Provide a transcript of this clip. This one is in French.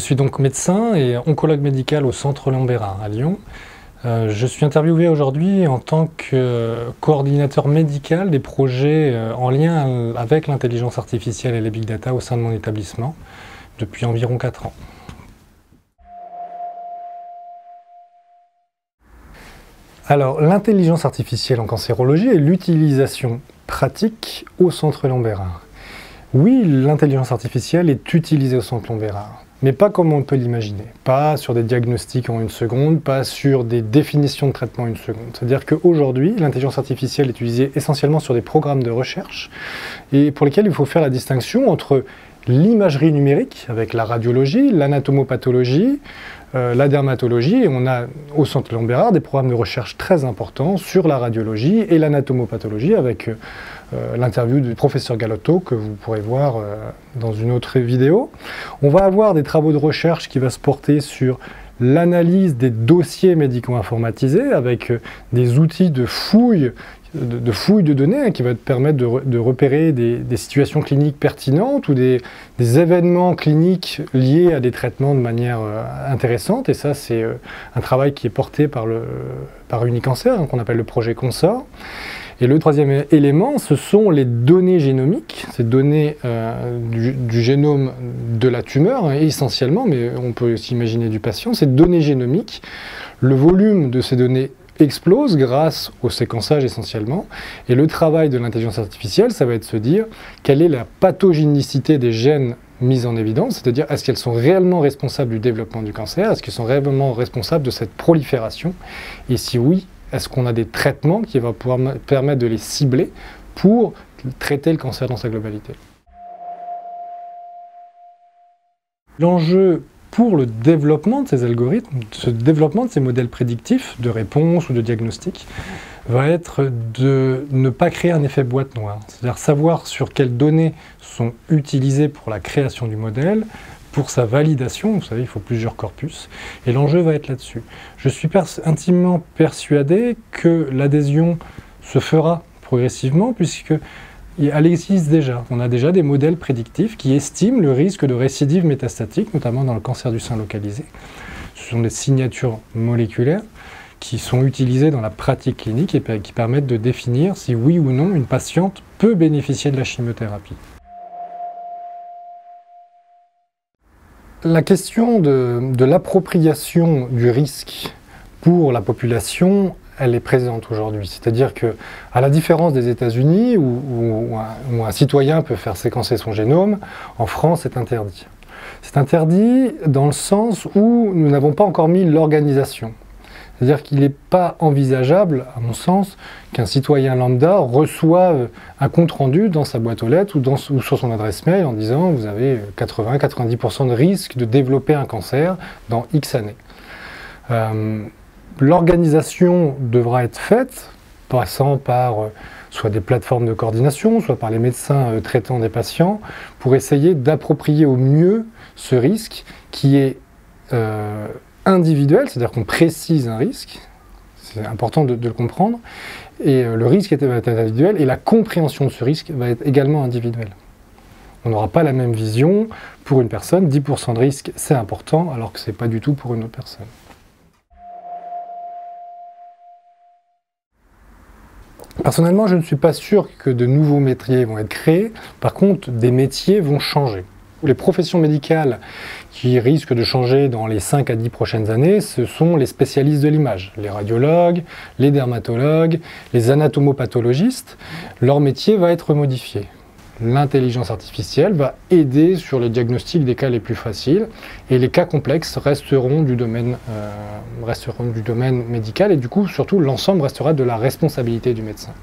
suis donc médecin et oncologue médical au Centre Léon Bérard à Lyon. Je suis interviewé aujourd'hui en tant que coordinateur médical des projets en lien avec l'intelligence artificielle et les big data au sein de mon établissement depuis environ 4 ans. Alors, l'intelligence artificielle en cancérologie est l'utilisation pratique au Centre Léon Bérard. Oui, l'intelligence artificielle est utilisée au Centre Léon Bérard, mais pas comme on peut l'imaginer. Pas sur des diagnostics en 1 seconde, pas sur des définitions de traitement en 1 seconde. C'est-à-dire qu'aujourd'hui, l'intelligence artificielle est utilisée essentiellement sur des programmes de recherche et pour lesquels il faut faire la distinction entre l'imagerie numérique avec la radiologie, l'anatomopathologie, la dermatologie, et on a au Centre Léon Bérard des programmes de recherche très importants sur la radiologie et l'anatomopathologie avec l'interview du professeur Galotto que vous pourrez voir dans une autre vidéo. On va avoir des travaux de recherche qui vont se porter sur l'analyse des dossiers médicaux informatisés avec des outils de fouille de données qui va te permettre de repérer des situations cliniques pertinentes ou des événements cliniques liés à des traitements de manière intéressante. Et ça, c'est un travail qui est porté par Unicancer, qu'on appelle le projet Consort. Et le troisième élément, ce sont les données génomiques, ces données du génome de la tumeur, essentiellement, mais on peut aussi imaginer du patient. Ces données génomiques, le volume de ces données explose grâce au séquençage essentiellement. Et le travail de l'intelligence artificielle, ça va être de se dire quelle est la pathogénicité des gènes mis en évidence, c'est-à-dire est-ce qu'elles sont réellement responsables du développement du cancer, est-ce qu'elles sont réellement responsables de cette prolifération, et si oui, est-ce qu'on a des traitements qui vont pouvoir permettre de les cibler pour traiter le cancer dans sa globalité. L'enjeu pour le développement de ces algorithmes, ce développement de ces modèles prédictifs de réponse ou de diagnostic, va être de ne pas créer un effet boîte noire. C'est-à-dire savoir sur quelles données sont utilisées pour la création du modèle, pour sa validation, vous savez, il faut plusieurs corpus, et l'enjeu va être là-dessus. Je suis intimement persuadé que l'adhésion se fera progressivement, puisque elle existe déjà. On a déjà des modèles prédictifs qui estiment le risque de récidive métastatique, notamment dans le cancer du sein localisé. Ce sont des signatures moléculaires qui sont utilisées dans la pratique clinique et qui permettent de définir si oui ou non une patiente peut bénéficier de la chimiothérapie. La question de l'appropriation du risque pour la population, elle est présente aujourd'hui. C'est-à-dire que, à la différence des États-Unis, où un citoyen peut faire séquencer son génome, en France, c'est interdit. C'est interdit dans le sens où nous n'avons pas encore mis l'organisation. C'est-à-dire qu'il n'est pas envisageable, à mon sens, qu'un citoyen lambda reçoive un compte-rendu dans sa boîte aux lettres ou sur son adresse mail en disant « vous avez 80-90% de risque de développer un cancer dans X années ». L'organisation devra être faite, passant par soit des plateformes de coordination, soit par les médecins traitant des patients, pour essayer d'approprier au mieux ce risque qui est individuel, c'est-à-dire qu'on précise un risque, c'est important de le comprendre, et le risque va être individuel, et la compréhension de ce risque va être également individuelle. On n'aura pas la même vision pour une personne, 10% de risque c'est important, alors que ce n'est pas du tout pour une autre personne. Personnellement, je ne suis pas sûr que de nouveaux métiers vont être créés, par contre, des métiers vont changer. Les professions médicales qui risquent de changer dans les 5 à 10 prochaines années, ce sont les spécialistes de l'image, les radiologues, les dermatologues, les anatomopathologistes. Leur métier va être modifié. L'intelligence artificielle va aider sur le diagnostic des cas les plus faciles et les cas complexes resteront du domaine médical et du coup, surtout, l'ensemble restera de la responsabilité du médecin.